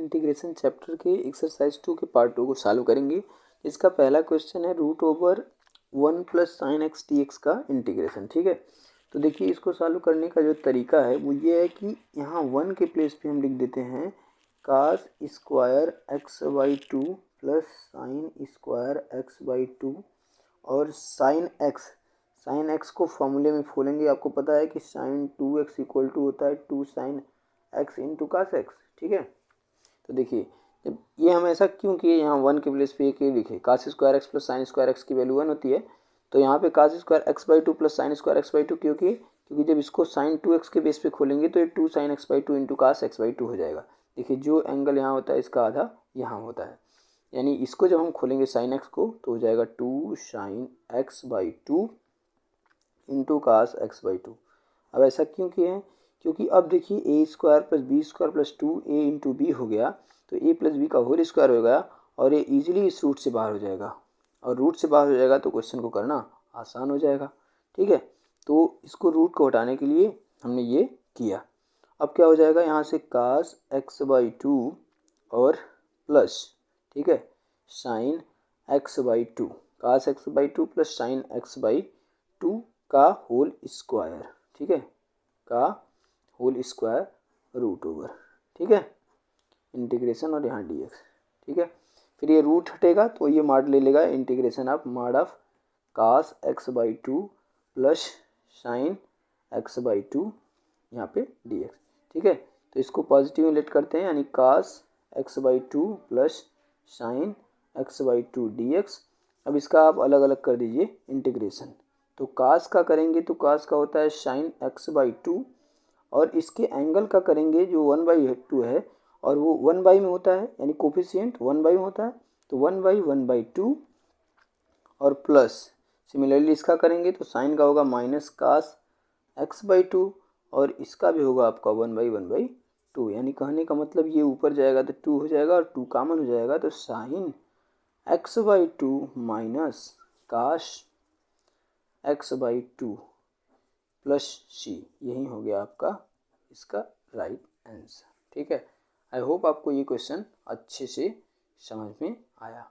Integration chapter के exercise 2 के part 2 को सॉल्व करेंगे। इसका पहला क्वेश्चन है √1 + sin x dx का इंटीग्रेशन। ठीक है, तो देखिए इसको सॉल्व करने का जो तरीका है वो ये है कि यहाँ 1 के प्लेस पे हम लिख देते हैं cos square x/2 + sin square x/2 और साइन एक्स को फॉर्मूले में खोलेंगे। आपको पता है कि sin 2x = होता है 2 sin x × cos x। ठीक है, तो देखिए जब ये हम ऐसा क्यों किए, यहाँ 1 के प्लेस पे ये लिखे cos square x + sin square x की वैल्यू 1 होती है, तो यहाँ पे cos square x/2 + sin square x/2 क्योंकि जब इसको sin 2x के बेस पे खोलेंगे तो ये 2 sin x/2 × cos x/2 हो जाएगा। देखिए जो एंगल यहाँ होता है इसका आधा यहाँ होता है, यानी इसको जब हम खोलेंगे sin x को तो हो जाएगा 2 sin x/2 × cos x/2। अब ऐसा क्यों किए हैं, क्योंकि अब देखिए a² + b² + 2a × b हो गया, तो a + b का होल स्क्वायर हो गया और ये इजीली इस रूट से बाहर हो जाएगा, और रूट से बाहर हो जाएगा तो क्वेश्चन को करना आसान हो जाएगा। ठीक है, तो इसको रूट को हटाने के लिए हमने ये किया। अब क्या हो जाएगा, यहाँ से cos x/2 और प्लस, ठीक है, sin x/2, cos x/2 + sin x/2 का होल स्क्वायर, ठीक है, का होल स्क्वायर √। ठीक है, इंटीग्रेशन और यहाँ dx। ठीक है, फिर ये रूट हटेगा तो ये माड ले लेगा integration of cos x/2 + sin x/2 यहाँ पे dx। ठीक है, तो इसको पॉजिटिव में लेट करते हैं, यानी cos x/2 + sin x/2 dx। अब इसका आप अलग अलग कर दीजिए इंटीग्रेशन, तो cos का करेंगे तो cos का होता है sin x/2 और इसके एंगल का करेंगे जो 1/2 है और वो 1/, में होता है, यानी कोफिशिएंट 1/, में होता है, तो 1/1/2 और प्लस सिमिलरली इसका करेंगे तो साइन का होगा -cos x/2 और इसका भी होगा आपका 1/1/2, यानी कहने का मतलब ये ऊपर जाएगा तो 2 हो जाएगा और 2 कॉमन हो जाएगा, तो sin x/2 - cos x/2 + c, यही हो गया आपका इसका राइट आंसर। ठीक है, आई होप आपको ये क्वेश्चन अच्छे से समझ में आया।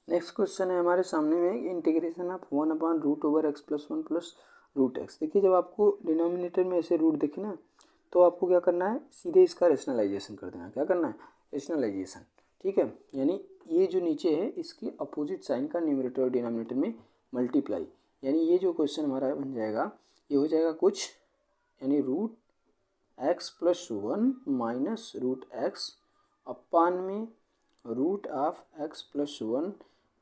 नेक्स्ट क्वेश्चन है हमारे सामने में इंटीग्रेशन ऑफ 1/√x + 1 + √x। देखिए जब आपको डिनोमिनेटर में ऐसे रूट दिखे ना तो आपको क्या करना है, सीधे इसका रेशनलाइजेशन कर देना। क्या करना है, रेशनलाइजेशन। ठीक है, यानी ये जो नीचे है इसकी अपोजिट साइन का न्यूमरेटर और डिनोमिनेटर में मल्टीप्लाई, यानी ये जो क्वेश्चन हमारा बन जाएगा ये हो जाएगा कुछ, यानी √x + 1 - √x अपान में √(x + 1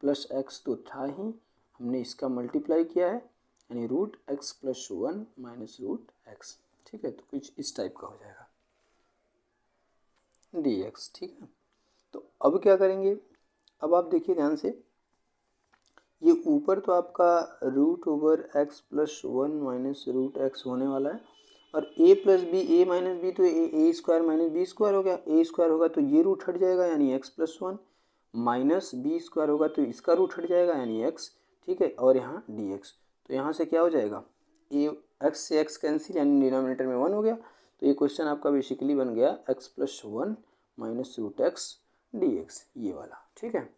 + x) तो था ही, हमने इसका मल्टीप्लाई किया है, यानी √x + 1 - √x। ठीक है, तो कुछ इस टाइप का हो जाएगा dx। ठीक है, तो अब क्या करेंगे, अब आप देखिए ध्यान से, ये ऊपर तो आपका √(x + 1 - √x) होने वाला है और a + b, a - b तो a² - b² हो गया, a² होगा तो ये रूट हट जाएगा यानी x + 1 - b² होगा तो इसका रूट हट जाएगा यानी x। ठीक है, और यहाँ dx, तो यहाँ से क्या हो जाएगा, x से x कैंसिल, यानी डिनोमिनेटर में 1 हो गया, तो ये क्वेश्चन आपका बेसिकली बन गया x + 1 - √x dx, ये वाला। ठीक है,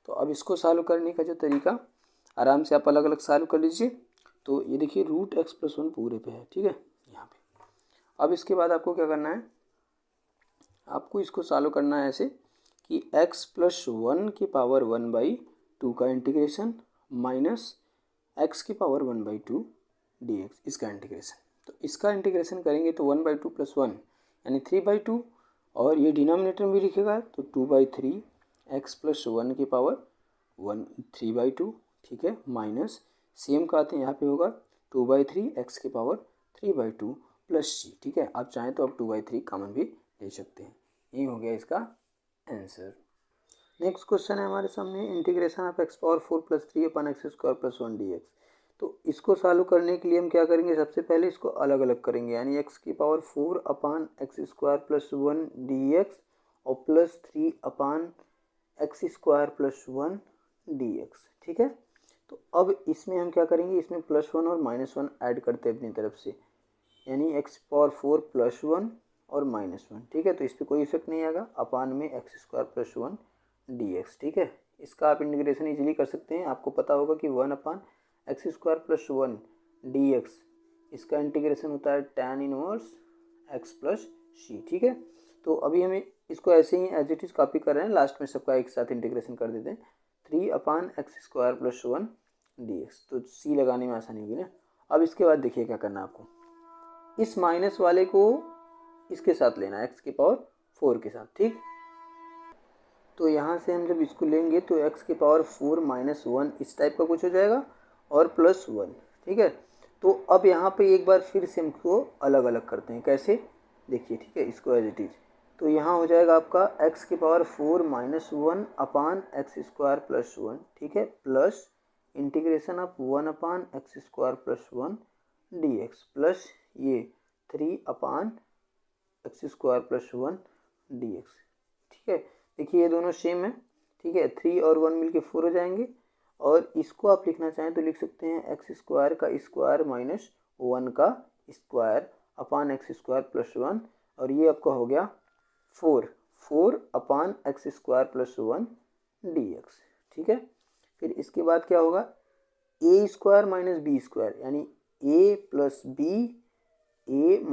तो अब इसको सॉल्व करने का जो तरीका, आराम से आप अलग अलग सॉल्व कर लीजिए। तो ये देखिए √x + 1 पूरे पे है। ठीक है, यहाँ पे अब इसके बाद आपको क्या करना है, आपको इसको सॉल्व करना है ऐसे कि x + 1 की पावर 1/2 का इंटीग्रेशन माइनस x की पावर 1/2 dx, इसका इंटीग्रेशन। तो इसका इंटीग्रेशन करेंगे तो 1/2 + 1 यानी 3/2 और ये डिनोमिनेटर में भी लिखेगा तो 2/3 x + 1 की पावर 3/2। ठीक है, माइनस सेम का आते हैं यहाँ पे होगा 2/3 x की पावर 3/2 + c। ठीक है, आप चाहें तो आप 2/3 कॉमन भी ले सकते हैं। यही हो गया इसका आंसर। नेक्स्ट क्वेश्चन है हमारे सामने integration of x⁴ + 3/x² + 1 dx। तो इसको सॉल्व करने के लिए हम क्या करेंगे, सबसे पहले इसको अलग अलग करेंगे, यानी x⁴ / x² + 1 dx और प्लस 3/x² + 1 dx। ठीक है, तो अब इसमें हम क्या करेंगे, इसमें +1 और -1 ऐड करते हैं अपनी तरफ से, यानी x⁴ + 1 और -1, ठीक है। तो इस पर कोई इफेक्ट नहीं आएगा, अपान में x² + 1 dx, ठीक है। इसका आप इंटीग्रेशन इजीली कर सकते हैं। आपको पता होगा कि 1/x² + 1 dx, इसका इंटीग्रेशन होता है tan 1x + c, ठीक है। तो अभी हमें इसको ऐसे ही एज इट इज़ कॉपी कर रहे हैं, लास्ट में सबका एक साथ इंटीग्रेशन कर देते हैं। 3/x² + 1 dx, तो c लगाने में आसानी होगी ना। अब इसके बाद देखिए क्या करना है आपको, इस माइनस वाले को इसके साथ लेना है, x⁴ के साथ, ठीक। तो यहाँ से हम जब इसको लेंगे तो x⁴ - 1 इस टाइप का कुछ हो जाएगा और +1, ठीक है। तो अब यहाँ पे एक बार फिर से हमको अलग अलग करते हैं, कैसे देखिए, ठीक है। इसको एज इट इज, तो यहाँ हो जाएगा आपका x⁴ - 1 अपान x² + 1, ठीक है, plus integration of 1/x² + 1 dx plus ये 3/x² + 1 dx, ठीक है। देखिए ये दोनों सेम है, ठीक है। 3 और 1 मिलके 4 हो जाएंगे, और इसको आप लिखना चाहें तो लिख सकते हैं x² का स्क्वायर माइनस 1 का स्क्वायर अपान x² + 1, और ये आपका हो गया 4/x² + 1 dx, ठीक है। फिर इसके बाद क्या होगा, a² - b² यानी a + b a -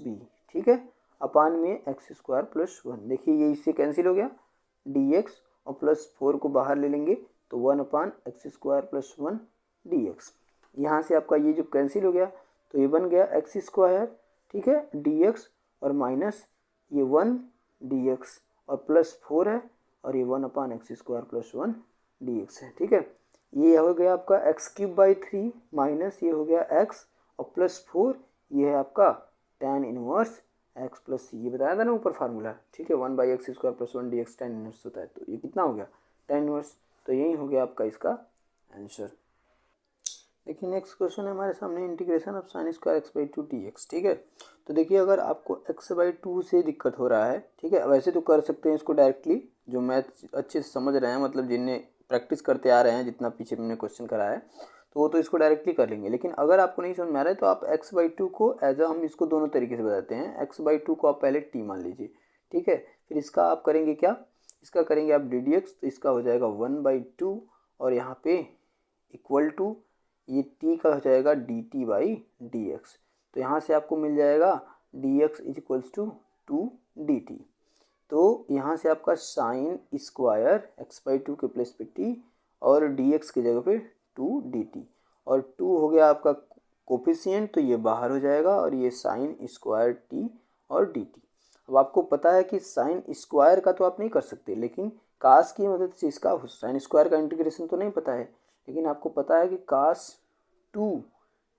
b, ठीक है, अपान में x² + 1। देखिए ये इससे कैंसिल हो गया, dx और +4 को बाहर ले लेंगे तो 1/x² + 1 dx। यहाँ से आपका ये जो कैंसिल हो गया तो ये बन गया x², ठीक है, dx और माइनस ये 1 dx और +4 है, और ये 1/x² + 1 dx है, ठीक है। ये हो गया आपका x³ माइनस ये हो गया x और +4 ये है आपका tan 1x + c, ये बताया था ना ऊपर फार्मूला, ठीक है। 1/x² + 1 dx tan 1 होता है, तो ये कितना हो गया tan 1, तो यही हो गया आपका इसका आंसर। देखिए नेक्स्ट क्वेश्चन है हमारे सामने, integration of sin² x/2 dx, ठीक है। तो देखिए अगर आपको x/2 से दिक्कत हो रहा है, ठीक है, वैसे तो कर सकते हैं इसको डायरेक्टली, जो मैथ अच्छे से समझ रहे हैं, मतलब जिन्हें प्रैक्टिस करते आ रहे हैं, जितना पीछे मैंने क्वेश्चन कराया है, तो वो तो इसको डायरेक्टली कर लेंगे। लेकिन अगर आपको नहीं समझ में आ रहा है तो आप x/2 को एज हम इसको दोनों तरीके से बताते हैं। x/2 को आप पहले t मान लीजिए, ठीक है। फिर इसका आप करेंगे क्या, इसका करेंगे आप ddx, तो इसका हो जाएगा 1/2 और यहाँ पे इक्वल टू ये t का हो जाएगा dt/dx। तो यहाँ से आपको मिल जाएगा dx = 2dt। तो यहाँ से आपका sin² x/2 के प्लेस पे t और dx की जगह पे 2dt, और 2 हो गया आपका कोफिशिएंट, तो ये बाहर हो जाएगा, और ये sin² t और dt। अब आपको पता है कि sin² का तो आप नहीं कर सकते, लेकिन कास की मदद से इसका sin² का इंटीग्रेशन तो नहीं पता है, लेकिन आपको पता है कि cos 2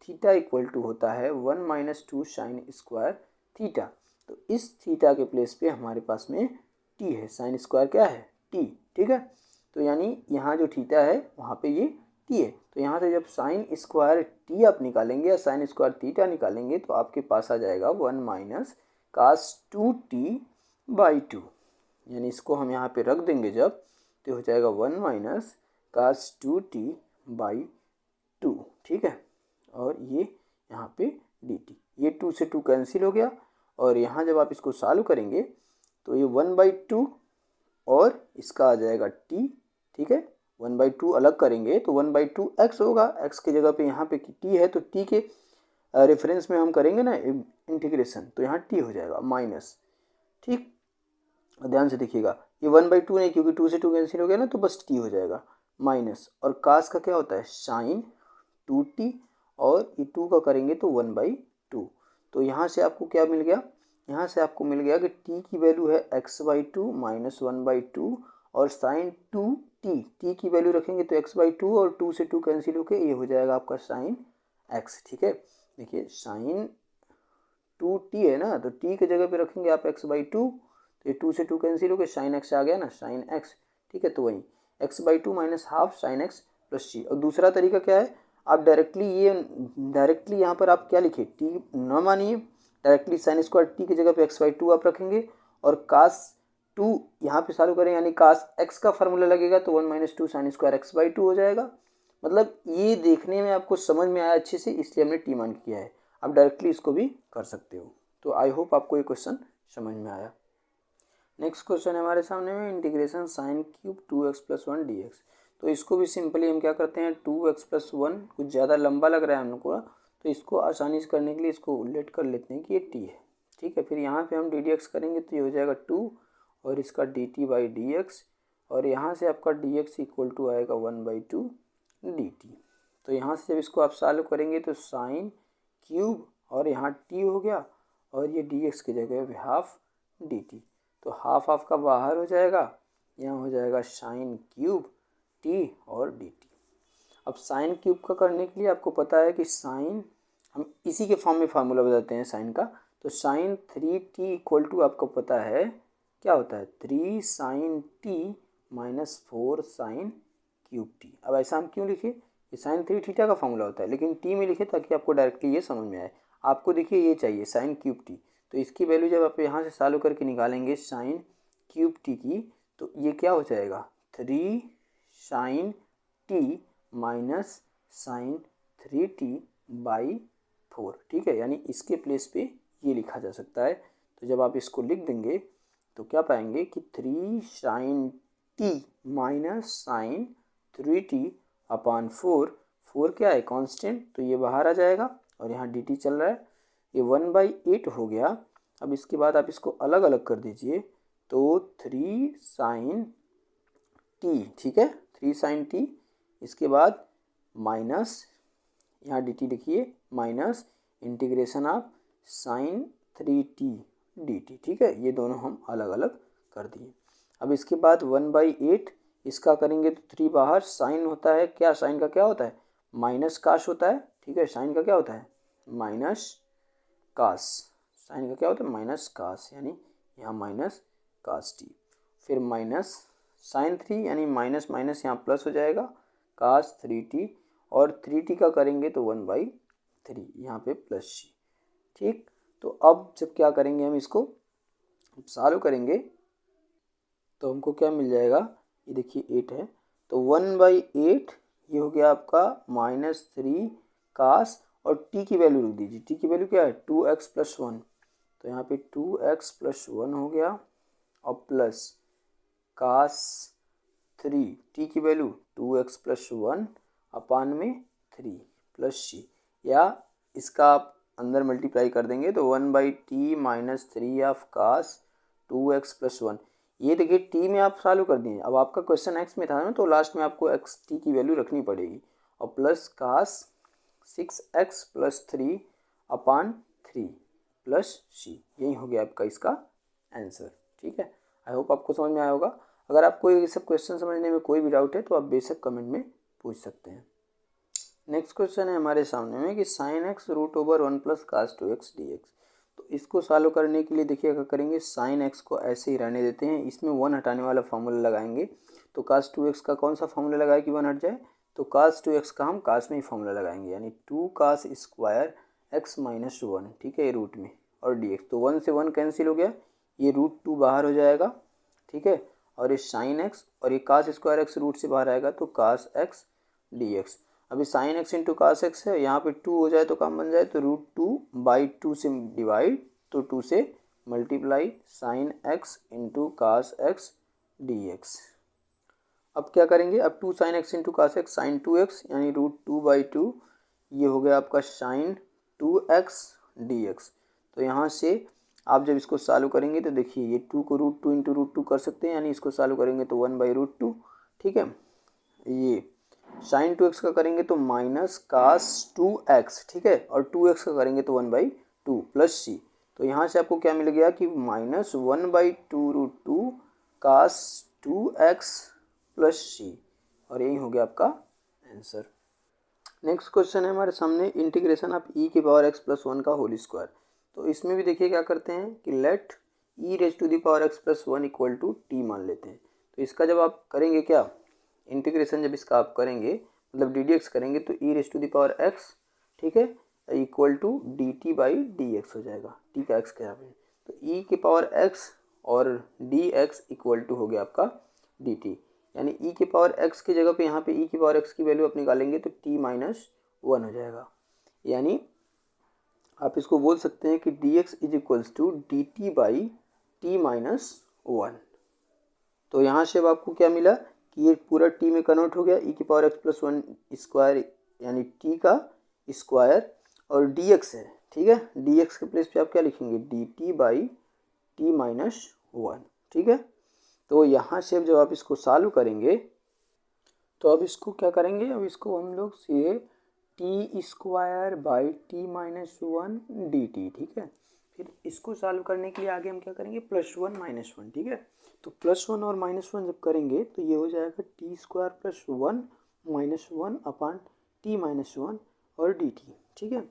थीटा इक्वल टू होता है 1 - 2 sin² थीटा। तो इस थीटा के प्लेस पे हमारे पास में t है, sin² क्या है t, ठीक है। तो यानी यहाँ जो थीटा है वहाँ पे ये t है। तो यहाँ से जब sin² t आप निकालेंगे या sin² थीटा निकालेंगे तो आपके पास आ जाएगा 1 - cos 2t/2, यानी इसको हम यहाँ पे रख देंगे जब, तो हो जाएगा 1 - cos 2t/2, ठीक है। और ये यहाँ पे dt, ये 2 से 2 कैंसिल हो गया, और यहाँ जब आप इसको सॉल्व करेंगे तो ये 1/2 और इसका आ जाएगा t, ठीक है। 1/2 अलग करेंगे तो 1/2 x होगा, x की जगह पे यहाँ पे t है, तो t के रेफरेंस में हम करेंगे ना इंटीग्रेशन, तो यहाँ t हो जाएगा माइनस, ठीक। ध्यान से देखिएगा, ये 1/2 नहीं, क्योंकि 2 से 2 कैंसिल हो गया ना, तो बस t हो जाएगा माइनस, और कास का क्या होता है sin 2t, और ये 2 का करेंगे तो 1/2। तो यहाँ से आपको क्या मिल गया, यहाँ से आपको मिल गया कि t की वैल्यू है x/2 माइनस 1/2, और sin 2t, t की वैल्यू रखेंगे तो x/2 और 2 से 2 कैंसिल होके ये हो जाएगा आपका sin x, ठीक है। देखिए sin 2t है ना, तो t की जगह पे रखेंगे आप x/2, तो ये 2 से 2 कैंसिल होके sin x आ गया ना, sin x, ठीक है। तो वही x/2 minus half sin x plus c। और दूसरा तरीका क्या है, आप डायरेक्टली यहाँ पर आप क्या लिखे, t न मानिए, डायरेक्टली sin² t की जगह पे x/2 आप रखेंगे, और cos 2 यहाँ पे चालू करें, यानी cos x का फार्मूला लगेगा, तो 1 - 2 sin² x/2 हो जाएगा। मतलब ये देखने में आपको समझ में आया अच्छे से, इसलिए हमने t मान किया है। आप डायरेक्टली इसको भी कर सकते हो। तो आई होप आपको ये क्वेश्चन समझ में आया। नेक्स्ट क्वेश्चन है हमारे सामने में integration sine cube 2x plus 1 dx। तो इसको भी सिंपली हम क्या करते हैं 2x प्लस 1 कुछ ज़्यादा लंबा लग रहा है हमको, तो इसको आसानी से करने के लिए इसको उल्लेट कर लेते हैं कि ये t है। ठीक है, फिर यहाँ पे हम ddx करेंगे तो ये हो जाएगा 2 और इसका dt बाई dx, और यहाँ से आपका dx इक्वल टू आएगा 1/2 dt। तो यहाँ से जब इसको आप सॉल्व करेंगे तो साइन क्यूब और यहाँ t हो गया और ये dx की जगह पे हाफ dt, तो हाफ हाफ का बाहर हो जाएगा, यहाँ हो जाएगा साइन क्यूब t और dt। अब साइन क्यूब का करने के लिए आपको पता है कि साइन हम इसी के फॉर्म में फार्मूला बताते हैं साइन का, तो साइन 3t इक्वल टू आपको पता है क्या होता है 3 sine t minus 4 sine cube t। अब ऐसा हम क्यों लिखे, ये साइन 3 थीटा का फॉर्मूला होता है लेकिन t में लिखे ताकि आपको डायरेक्टली ये समझ में आए। आपको देखिए ये चाहिए साइन क्यूब t, तो इसकी वैल्यू जब आप यहाँ से सॉल्व करके निकालेंगे साइन क्यूब t की, तो ये क्या हो जाएगा 3 sine t minus sine 3t by 4। ठीक है, यानी इसके प्लेस पे ये लिखा जा सकता है। तो जब आप इसको लिख देंगे तो क्या पाएंगे कि 3 sine t minus sine 3t upon 4 क्या है कांस्टेंट, तो ये बाहर आ जाएगा और यहाँ dt चल रहा है, ये 1/8 हो गया। अब इसके बाद आप इसको अलग अलग कर दीजिए तो 3 साइन t, ठीक है 3 साइन t, इसके बाद माइनस यहाँ dt लिखिए minus integration of sine 3t dt। ठीक है, ये दोनों हम अलग अलग कर दिए। अब इसके बाद 1/8 इसका करेंगे तो 3 बाहर, साइन होता है क्या, साइन का क्या होता है माइनस काश होता है। ठीक है, साइन का क्या होता है माइनस कास, साइन का क्या होता है माइनस कास, यानी यहाँ माइनस कास टी, फिर माइनस साइन 3 यानी माइनस माइनस यहाँ प्लस हो जाएगा कास 3t, और 3t का करेंगे तो 1/3 यहाँ पे प्लस c। ठीक, तो अब जब क्या करेंगे हम इसको सॉल्व करेंगे तो हमको क्या मिल जाएगा, ये देखिए 8 है तो 1/8 ये हो गया आपका -3 कास, और t की वैल्यू लिख दीजिए, t की वैल्यू क्या है 2x प्लस 1, तो यहाँ पे 2x प्लस 1 हो गया और प्लस कास 3, t की वैल्यू 2x प्लस 1 अपान में 3 प्लस c, या इसका आप अंदर मल्टीप्लाई कर देंगे तो 1/t minus 3 of cos 2x plus 1। ये देखिए t में आप सॉल्व कर दिए, अब आपका क्वेश्चन x में था ना तो लास्ट में आपको x t की वैल्यू रखनी पड़ेगी, और प्लस कास 6x प्लस 3 अपान 3 प्लस c, यही हो गया आपका इसका आंसर। ठीक है, आई होप आपको समझ में आया होगा। अगर आपको ये सब क्वेश्चन समझने में कोई भी डाउट है तो आप बेशक कमेंट में पूछ सकते हैं। नेक्स्ट क्वेश्चन है हमारे सामने में कि sine x root over 1 plus cos 2x dx। तो इसको सॉल्व करने के लिए देखिए क्या करेंगे, साइन एक्स को ऐसे ही रहने देते हैं, इसमें 1 हटाने वाला फार्मूला लगाएंगे। तो कास 2x का कौन सा फार्मूला लगाए कि 1 हट जाए, तो कास 2x का हम कास में ही फार्मूला लगाएंगे, यानी 2 कास स्क्वायर x माइनस 1। ठीक है, ये रूट में और dx, तो 1 से 1 कैंसिल हो गया, ये √2 बाहर हो जाएगा। ठीक है, और ये साइन एक्स और ये कास स्क्वायर एक्स रूट से बाहर आएगा तो कास एक्स dx। अभी sine x into cos x है, यहाँ पे 2 हो जाए तो काम बन जाए, तो √2/2 से डिवाइड, तो 2 से multiply sine x into cos x dx। अब क्या करेंगे, अब 2 sine x into cos x sine 2x यानी √2/2, ये हो गया आपका साइन 2x dx। तो यहाँ से आप जब इसको सॉल्व करेंगे तो देखिए ये 2 को √2 इंटू √2 कर सकते हैं, यानी इसको सॉल्व करेंगे तो 1/√2। ठीक है, ये साइन 2x का करेंगे तो माइनस कास 2x, ठीक है, और 2x का करेंगे तो 1/2 प्लस c। तो यहाँ से आपको क्या मिल गया कि माइनस 1/2√2 कास 2x प्लस c, और यही हो गया आपका आंसर। नेक्स्ट क्वेश्चन है हमारे सामने इंटीग्रेशन ऑफ e की पावर x प्लस 1 का होल स्क्वायर। तो इसमें भी देखिए क्या करते हैं कि let e raise to the power x plus 1 equal to t मान लेते हैं। तो इसका जब आप करेंगे क्या इंटीग्रेशन, जब इसका आप करेंगे मतलब ddx करेंगे तो e raise to the power x, ठीक है, equal to dt by dx हो जाएगा, t का x क्या है, तो e की पावर x और dx इक्वल टू हो गया आपका dt, यानी e की पावर x की जगह पे यहाँ पे e की पावर x की वैल्यू आप निकालेंगे तो t माइनस 1 हो जाएगा। यानी आप इसको बोल सकते हैं कि dx is equals to D T by T minus 1। तो यहाँ से अब आपको क्या मिला कि ये पूरा t में कन्वर्ट हो गया, e की पावर x प्लस 1 स्क्वायर यानी t का स्क्वायर, और dx है, ठीक है। dx के प्लेस पे आप क्या लिखेंगे, D T by T minus 1, ठीक है। तो यहाँ से जब आप इसको सॉल्व करेंगे तो अब इसको क्या करेंगे, अब इसको हम लोग सीधे T square by T minus 1 D T, ठीक है। फिर इसको सॉल्व करने के लिए आगे हम क्या करेंगे, प्लस 1 माइनस 1, ठीक है। तो प्लस 1 और माइनस 1 जब करेंगे तो ये हो जाएगा टी स्क्वायर प्लस 1 माइनस 1 अपान टी माइनस 1 और डी टी, ठीक है।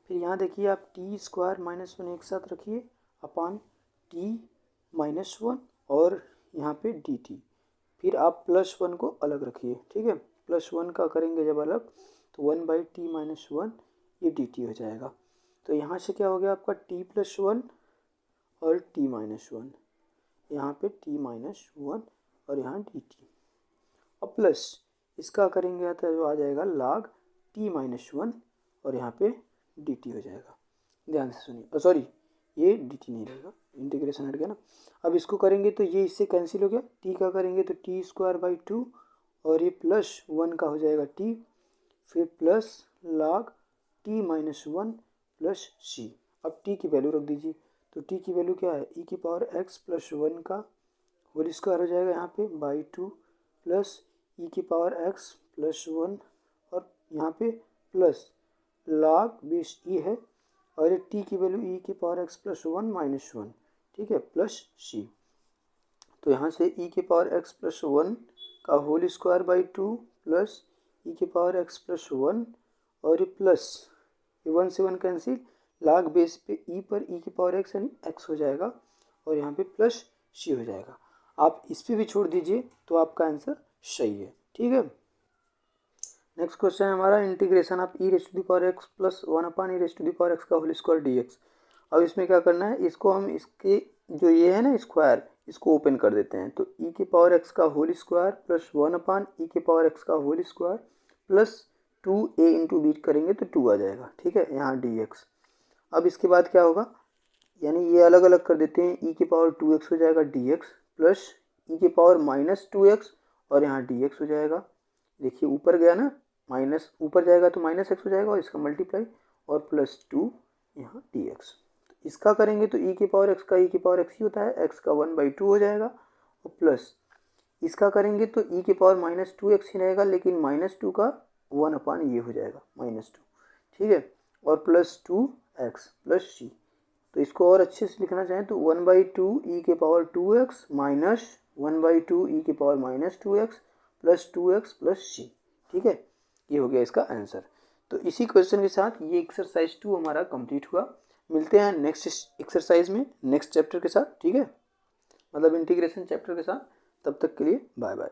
फिर यहाँ देखिए आप टी स्क्वायर माइनस 1 एक साथ रखिए अपान टी माइनस 1 और यहाँ पे डी टी। फिर आप प्लस 1 को अलग रखिए, ठीक है। प्लस 1 का करेंगे जब अलग तो 1 बाई टी माइनस 1 ये डी टी हो जाएगा। तो यहाँ से क्या हो गया आपका टी प्लस 1 और टी माइनस 1, यहाँ पे टी माइनस 1 और यहाँ डी टी, और प्लस इसका करेंगे तो आ जाएगा log टी माइनस 1 और यहाँ पे डी टी हो जाएगा। ध्यान से सुनिए, सॉरी ये डी टी नहीं रहेगा, इंटीग्रेशन हट गया ना। अब इसको करेंगे तो ये इससे कैंसिल हो गया, टी का करेंगे तो टी स्क्वायर बाई 2 और ये प्लस 1 का हो जाएगा टी, फिर plus log t minus 1 plus c. अब टी की वैल्यू रख दीजिए, तो टी की वैल्यू क्या है, ई की पावर एक्स प्लस 1 का होल स्क्वायर हो जाएगा यहाँ पे बाई 2 प्लस ई की पावर एक्स प्लस 1 और यहाँ पे प्लस log बेस ई है और ये टी की वैल्यू ई की पावर एक्स प्लस 1 माइनस 1, ठीक है, प्लस सी। तो यहाँ से ई की पावर एक्स प्लस 1 का होल स्क्वायर बाई 2 प्लस ई की पावर एक्स प्लस 1 और ये प्लस ये 1 से 1 कैंसिल, log बेस पे ई पर ई की पावर एक्स यानी एक्स हो जाएगा और यहाँ पे प्लस सी हो जाएगा। आप इस पर भी छोड़ दीजिए तो आपका आंसर सही है, ठीक है। नेक्स्ट क्वेश्चन है हमारा integration of e raise to the power x plus 1 upon e raise to the power x का होल स्क्वायर डी एक्स। अब इसमें क्या करना है, इसको हम इसके जो ये है ना स्क्वायर, इसको ओपन कर देते हैं। तो ई की पावर एक्स का whole square plus 1 upon e की पावर एक्स का whole square plus 2a into B करेंगे तो 2 आ जाएगा, ठीक है, यहाँ डी एक्स। अब इसके बाद क्या होगा, यानी ये अलग अलग कर देते हैं, ई की पावर 2x हो जाएगा डी एक्स प्लस ई की पावर माइनस 2x और यहाँ डी एक्स हो जाएगा। देखिए ऊपर गया ना, माइनस ऊपर जाएगा तो माइनस एक्स हो जाएगा और इसका मल्टीप्लाई और प्लस 2 यहाँ डी एक्स। इसका करेंगे तो ई की पावर एक्स का ई की पावर एक्स ही होता है, एक्स का 1/2 हो जाएगा और प्लस इसका करेंगे तो ई की पावर माइनस 2x ही रहेगा, लेकिन माइनस 2 का 1 अपान ये हो जाएगा माइनस 2, ठीक है, और प्लस 2x प्लस सी। तो इसको और अच्छे से लिखना चाहें तो 1/2 ई के पावर 2x माइनस 1/2 ई के power minus 2x plus 2x plus c, ठीक है, ये हो गया इसका आंसर। तो इसी क्वेश्चन के साथ ये एक्सरसाइज 2 हमारा कंप्लीट हुआ। मिलते हैं नेक्स्ट एक्सरसाइज में नेक्स्ट चैप्टर के साथ, ठीक है, मतलब इंटीग्रेशन चैप्टर के साथ। तब तक के लिए बाय बाय।